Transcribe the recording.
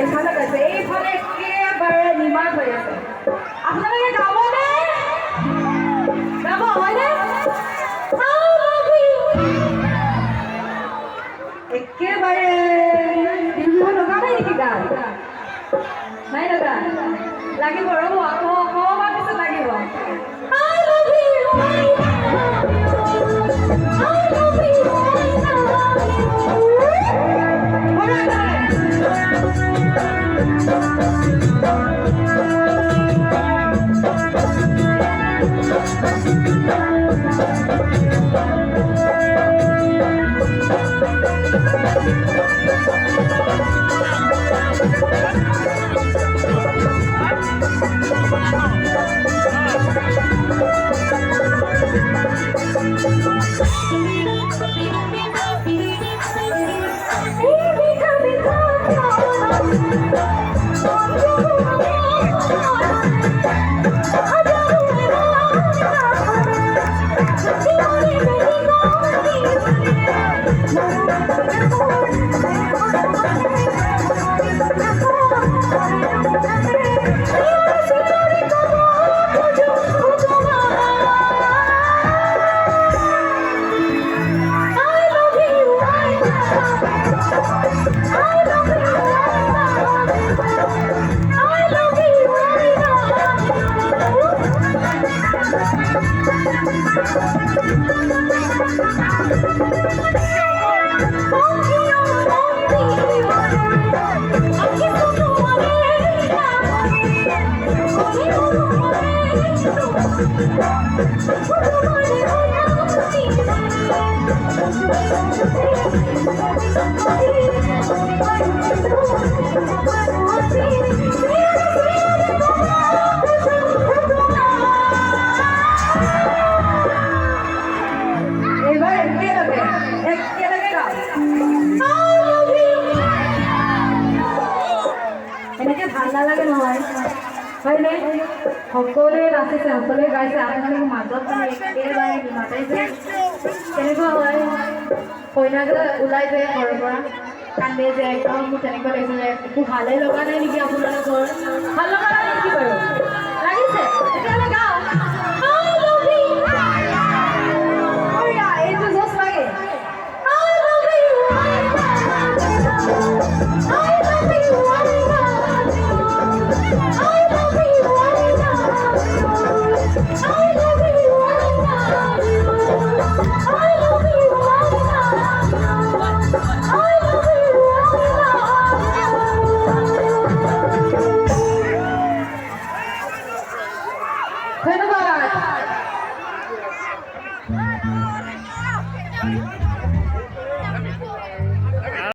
এইফালে গাইছে এইফালে একেবাৰে নিমাত হৈ আছে আপোনালোকে গাবনে গাব হয়নে একেবাৰে বিহু লগা নাই নেকি গান নাই লগা লাগিব ৰ'ব আকৌ অকণমান পিছত লাগিব এনেকে ভাল নালাগে নহয় হয়নে সকলোৱে নাচিছে সকলোৱে গাইছে আপোনালোকে মাজত মানে একেবাৰে নিমাতাইছে কেনেকুৱা হয় কইনাকে ওলাই যায় ঘৰৰ পৰা কান্দে যে একদম মোৰ তেনেকুৱা লাগিছে যে একো ভালেই লগা নাই নেকি আপোনালোকৰ ভাল লগা নাই নেকি বাৰু